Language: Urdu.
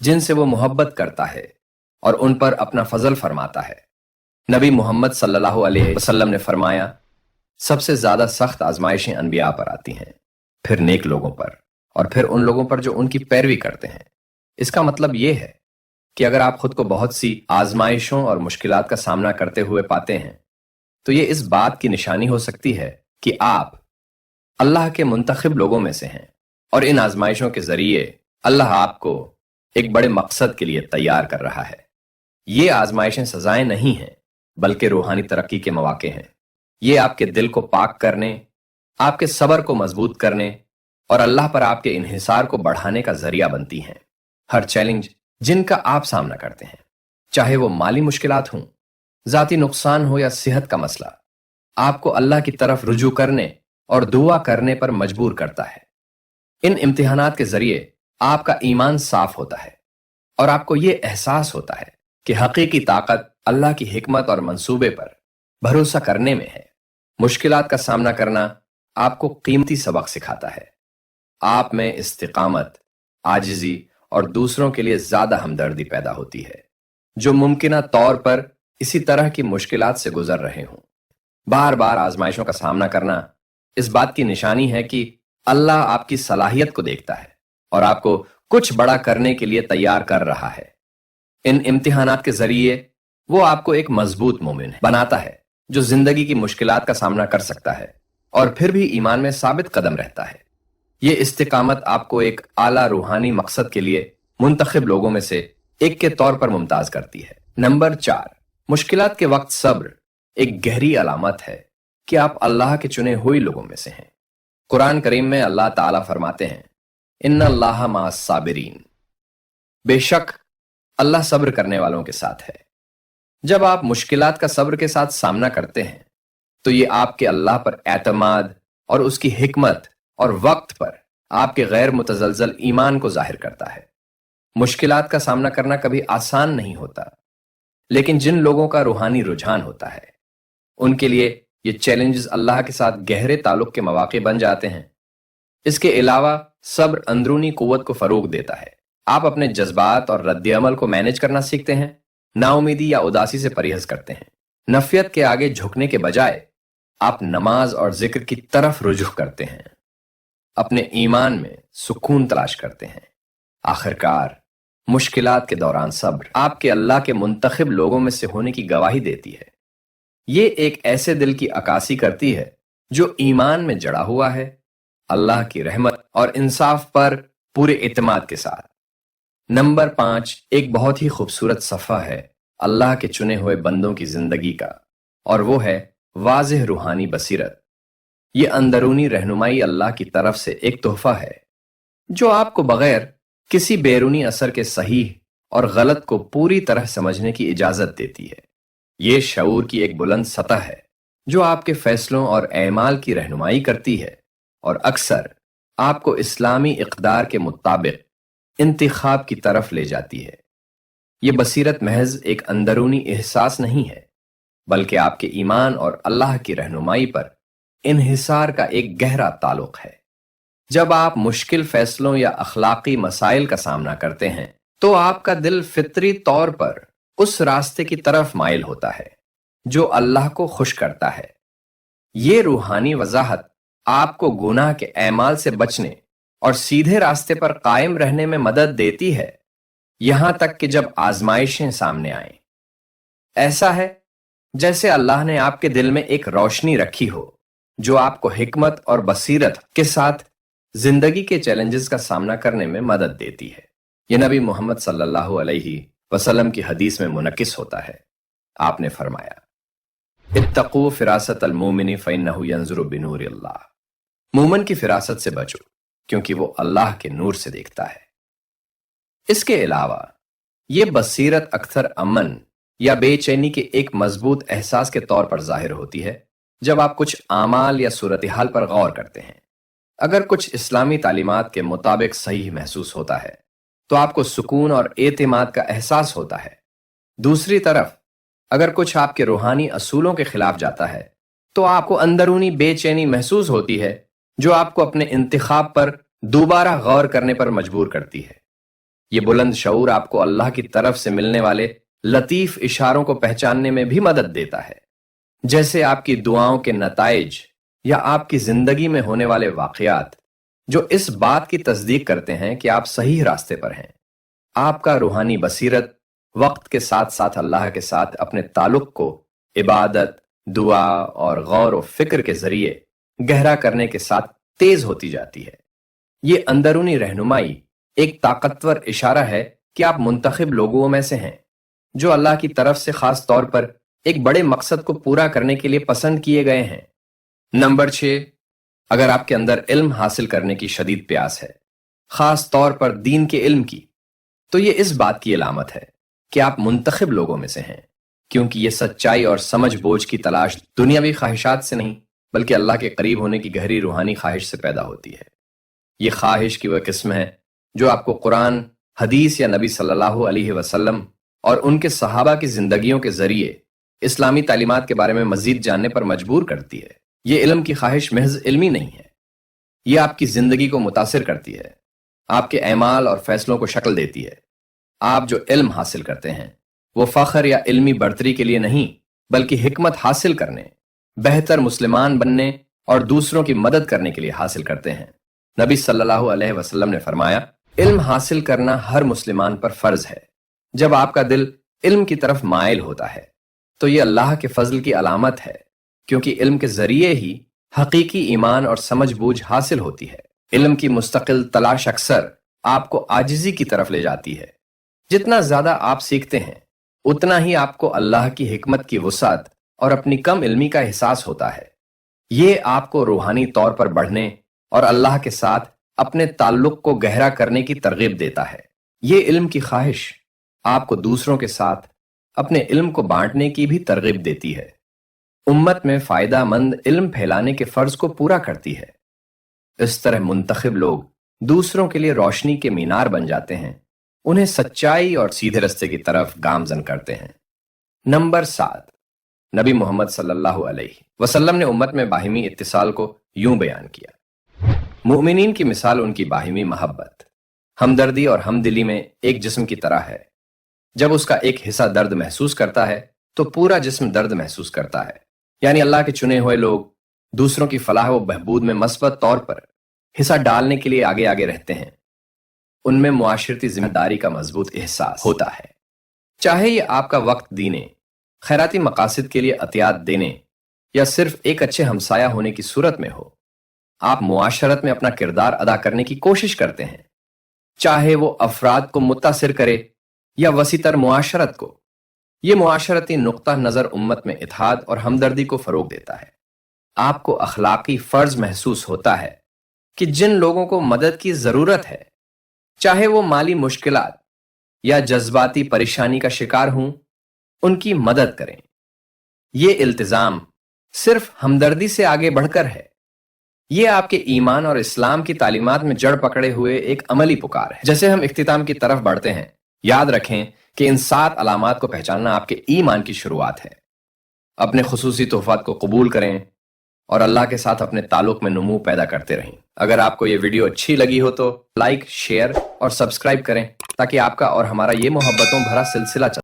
جن سے وہ محبت کرتا ہے اور ان پر اپنا فضل فرماتا ہے۔ نبی محمد صلی اللہ علیہ وسلم نے فرمایا، سب سے زیادہ سخت آزمائشیں انبیاء پر آتی ہیں، پھر نیک لوگوں پر، اور پھر ان لوگوں پر جو ان کی پیروی کرتے ہیں۔ اس کا مطلب یہ ہے کہ اگر آپ خود کو بہت سی آزمائشوں اور مشکلات کا سامنا کرتے ہوئے پاتے ہیں تو یہ اس بات کی نشانی ہو سکتی ہے کہ آپ اللہ کے منتخب لوگوں میں سے ہیں، اور ان آزمائشوں کے ذریعے اللہ آپ کو ایک بڑے مقصد کے لیے تیار کر رہا ہے۔ یہ آزمائشیں سزائیں نہیں ہیں بلکہ روحانی ترقی کے مواقع ہیں۔ یہ آپ کے دل کو پاک کرنے، آپ کے صبر کو مضبوط کرنے اور اللہ پر آپ کے انحصار کو بڑھانے کا ذریعہ بنتی ہیں۔ ہر چیلنج جن کا آپ سامنا کرتے ہیں، چاہے وہ مالی مشکلات ہوں، ذاتی نقصان ہو یا صحت کا مسئلہ، آپ کو اللہ کی طرف رجوع کرنے اور دعا کرنے پر مجبور کرتا ہے۔ ان امتحانات کے ذریعے آپ کا ایمان صاف ہوتا ہے اور آپ کو یہ احساس ہوتا ہے کہ حقیقی طاقت اللہ کی حکمت اور منصوبے پر بھروسہ کرنے میں ہے۔ مشکلات کا سامنا کرنا آپ کو قیمتی سبق سکھاتا ہے۔ آپ میں استقامت، عاجزی اور دوسروں کے لیے زیادہ ہمدردی پیدا ہوتی ہے، جو ممکنہ طور پر اسی طرح کی مشکلات سے گزر رہے ہوں۔ بار بار آزمائشوں کا سامنا کرنا اس بات کی نشانی ہے کہ اللہ آپ کی صلاحیت کو دیکھتا ہے اور آپ کو کچھ بڑا کرنے کے لیے تیار کر رہا ہے۔ ان امتحانات کے ذریعے وہ آپ کو ایک مضبوط مومن بناتا ہے جو زندگی کی مشکلات کا سامنا کر سکتا ہے اور پھر بھی ایمان میں ثابت قدم رہتا ہے۔ یہ استقامت آپ کو ایک اعلیٰ روحانی مقصد کے لیے منتخب لوگوں میں سے ایک کے طور پر ممتاز کرتی ہے۔ نمبر 4، مشکلات کے وقت صبر ایک گہری علامت ہے کہ آپ اللہ کے چنے ہوئے لوگوں میں سے ہیں۔ قرآن کریم میں اللہ تعالیٰ فرماتے ہیں، ان اللہ مع الصابرین، بے شک اللہ صبر کرنے والوں کے ساتھ ہے۔ جب آپ مشکلات کا صبر کے ساتھ سامنا کرتے ہیں تو یہ آپ کے اللہ پر اعتماد اور اس کی حکمت اور وقت پر آپ کے غیر متزلزل ایمان کو ظاہر کرتا ہے۔ مشکلات کا سامنا کرنا کبھی آسان نہیں ہوتا، لیکن جن لوگوں کا روحانی رجحان ہوتا ہے ان کے لیے یہ چیلنجز اللہ کے ساتھ گہرے تعلق کے مواقع بن جاتے ہیں۔ اس کے علاوہ صبر اندرونی قوت کو فروغ دیتا ہے۔ آپ اپنے جذبات اور رد عمل کو مینج کرنا سیکھتے ہیں، نا امیدی یا اداسی سے پرہیز کرتے ہیں، نفیت کے آگے جھکنے کے بجائے آپ نماز اور ذکر کی طرف رجوع کرتے ہیں، اپنے ایمان میں سکون تلاش کرتے ہیں۔ آخرکار مشکلات کے دوران صبر آپ کے اللہ کے منتخب لوگوں میں سے ہونے کی گواہی دیتی ہے۔ یہ ایک ایسے دل کی عکاسی کرتی ہے جو ایمان میں جڑا ہوا ہے، اللہ کی رحمت اور انصاف پر پورے اعتماد کے ساتھ۔ نمبر 5 ایک بہت ہی خوبصورت صفحہ ہے اللہ کے چنے ہوئے بندوں کی زندگی کا، اور وہ ہے واضح روحانی بصیرت۔ یہ اندرونی رہنمائی اللہ کی طرف سے ایک تحفہ ہے جو آپ کو بغیر کسی بیرونی اثر کے صحیح اور غلط کو پوری طرح سمجھنے کی اجازت دیتی ہے۔ یہ شعور کی ایک بلند سطح ہے جو آپ کے فیصلوں اور اعمال کی رہنمائی کرتی ہے اور اکثر آپ کو اسلامی اقدار کے مطابق انتخاب کی طرف لے جاتی ہے۔ یہ بصیرت محض ایک اندرونی احساس نہیں ہے بلکہ آپ کے ایمان اور اللہ کی رہنمائی پر انحصار کا ایک گہرا تعلق ہے۔ جب آپ مشکل فیصلوں یا اخلاقی مسائل کا سامنا کرتے ہیں تو آپ کا دل فطری طور پر اس راستے کی طرف مائل ہوتا ہے جو اللہ کو خوش کرتا ہے۔ یہ روحانی وضاحت آپ کو گناہ کے اعمال سے بچنے اور سیدھے راستے پر قائم رہنے میں مدد دیتی ہے، یہاں تک کہ جب آزمائشیں سامنے آئیں۔ ایسا ہے جیسے اللہ نے آپ کے دل میں ایک روشنی رکھی ہو جو آپ کو حکمت اور بصیرت کے ساتھ زندگی کے چیلنجز کا سامنا کرنے میں مدد دیتی ہے۔ یہ نبی محمد صلی اللہ علیہ وسلم کی حدیث میں منعکس ہوتا ہے۔ آپ نے فرمایا، اتقوا فراست المومن فإنہ ینظر بنور اللہ، مومن کی فراست سے بچو کیونکہ وہ اللہ کے نور سے دیکھتا ہے۔ اس کے علاوہ یہ بصیرت اکثر امن یا بے چینی کے ایک مضبوط احساس کے طور پر ظاہر ہوتی ہے جب آپ کچھ اعمال یا صورتحال پر غور کرتے ہیں۔ اگر کچھ اسلامی تعلیمات کے مطابق صحیح محسوس ہوتا ہے تو آپ کو سکون اور اعتماد کا احساس ہوتا ہے۔ دوسری طرف اگر کچھ آپ کے روحانی اصولوں کے خلاف جاتا ہے تو آپ کو اندرونی بے چینی محسوس ہوتی ہے جو آپ کو اپنے انتخاب پر دوبارہ غور کرنے پر مجبور کرتی ہے۔ یہ بلند شعور آپ کو اللہ کی طرف سے ملنے والے لطیف اشاروں کو پہچاننے میں بھی مدد دیتا ہے، جیسے آپ کی دعاؤں کے نتائج یا آپ کی زندگی میں ہونے والے واقعات جو اس بات کی تصدیق کرتے ہیں کہ آپ صحیح راستے پر ہیں۔ آپ کا روحانی بصیرت وقت کے ساتھ ساتھ اللہ کے ساتھ اپنے تعلق کو عبادت، دعا اور غور و فکر کے ذریعے گہرا کرنے کے ساتھ تیز ہوتی جاتی ہے۔ یہ اندرونی رہنمائی ایک طاقتور اشارہ ہے کہ آپ منتخب لوگوں میں سے ہیں جو اللہ کی طرف سے خاص طور پر ایک بڑے مقصد کو پورا کرنے کے لیے پسند کیے گئے ہیں۔ نمبر 6، اگر آپ کے اندر علم حاصل کرنے کی شدید پیاس ہے، خاص طور پر دین کے علم کی، تو یہ اس بات کی علامت ہے کہ آپ منتخب لوگوں میں سے ہیں، کیونکہ یہ سچائی اور سمجھ بوجھ کی تلاش دنیاوی خواہشات سے نہیں بلکہ اللہ کے قریب ہونے کی گہری روحانی خواہش سے پیدا ہوتی ہے۔ یہ خواہش کی وہ قسم ہے جو آپ کو قرآن، حدیث یا نبی صلی اللہ علیہ وسلم اور ان کے صحابہ کی زندگیوں کے ذریعے اسلامی تعلیمات کے بارے میں مزید جاننے پر مجبور کرتی ہے۔ یہ علم کی خواہش محض علمی نہیں ہے، یہ آپ کی زندگی کو متاثر کرتی ہے، آپ کے اعمال اور فیصلوں کو شکل دیتی ہے۔ آپ جو علم حاصل کرتے ہیں وہ فخر یا علمی برتری کے لیے نہیں بلکہ حکمت حاصل کرنے، بہتر مسلمان بننے اور دوسروں کی مدد کرنے کے لیے حاصل کرتے ہیں۔ نبی صلی اللہ علیہ وسلم نے فرمایا، علم حاصل کرنا ہر مسلمان پر فرض ہے۔ جب آپ کا دل علم کی طرف مائل ہوتا ہے تو یہ اللہ کے فضل کی علامت ہے، کیونکہ علم کے ذریعے ہی حقیقی ایمان اور سمجھ بوجھ حاصل ہوتی ہے۔ علم کی مستقل تلاش اکثر آپ کو عاجزی کی طرف لے جاتی ہے۔ جتنا زیادہ آپ سیکھتے ہیں اتنا ہی آپ کو اللہ کی حکمت کی وسعت اور اپنی کم علمی کا احساس ہوتا ہے۔ یہ آپ کو روحانی طور پر بڑھنے اور اللہ کے ساتھ اپنے تعلق کو گہرا کرنے کی ترغیب دیتا ہے۔ یہ علم کی خواہش آپ کو دوسروں کے ساتھ اپنے علم کو بانٹنے کی بھی ترغیب دیتی ہے۔ امت میں فائدہ مند علم پھیلانے کے فرض کو پورا کرتی ہے۔ اس طرح منتخب لوگ دوسروں کے لیے روشنی کے مینار بن جاتے ہیں، انہیں سچائی اور سیدھے رستے کی طرف گامزن کرتے ہیں۔ نمبر 7، نبی محمد صلی اللہ علیہ وسلم نے امت میں باہمی اتصال کو یوں بیان کیا، مومنین کی مثال ان کی باہمی محبت، ہمدردی اور ہمدلی میں ایک جسم کی طرح ہے۔ جب اس کا ایک حصہ درد محسوس کرتا ہے تو پورا جسم درد محسوس کرتا ہے۔ یعنی اللہ کے چنے ہوئے لوگ دوسروں کی فلاح و بہبود میں مثبت طور پر حصہ ڈالنے کے لیے آگے آگے رہتے ہیں۔ ان میں معاشرتی ذمہ داری کا مضبوط احساس ہوتا ہے، چاہے یہ آپ کا وقت دینے، خیراتی مقاصد کے لیے عطیات دینے یا صرف ایک اچھے ہمسایہ ہونے کی صورت میں ہو۔ آپ معاشرت میں اپنا کردار ادا کرنے کی کوشش کرتے ہیں، چاہے وہ افراد کو متاثر کرے یا وسیع تر معاشرت کو۔ یہ معاشرتی نقطہ نظر امت میں اتحاد اور ہمدردی کو فروغ دیتا ہے۔ آپ کو اخلاقی فرض محسوس ہوتا ہے کہ جن لوگوں کو مدد کی ضرورت ہے، چاہے وہ مالی مشکلات یا جذباتی پریشانی کا شکار ہوں، ان کی مدد کریں۔ یہ التزام صرف ہمدردی سے آگے بڑھ کر ہے، یہ آپ کے ایمان اور اسلام کی تعلیمات میں جڑ پکڑے ہوئے ایک عملی پکار ہے۔ جیسے ہم اختتام کی طرف بڑھتے ہیں، یاد رکھیں کہ ان 7 علامات کو پہچاننا آپ کے ایمان کی شروعات ہے۔ اپنے خصوصی تحفات کو قبول کریں اور اللہ کے ساتھ اپنے تعلق میں نمو پیدا کرتے رہیں۔ اگر آپ کو یہ ویڈیو اچھی لگی ہو تو لائک، شیئر اور سبسکرائب کریں تاکہ آپ کا اور ہمارا یہ محبتوں بھرا سلسلہ چلے۔